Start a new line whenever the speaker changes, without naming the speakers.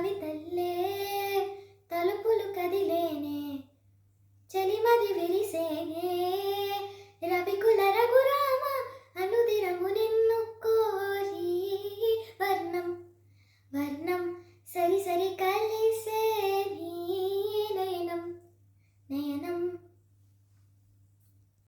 కవితల్లే తలుపులు కదిలేనే చలిమది విరిసేనే రవికుల రఘురామ అనుదినము నిన్ను కోరి వర్ణం వర్ణం సరి సరి కలిసే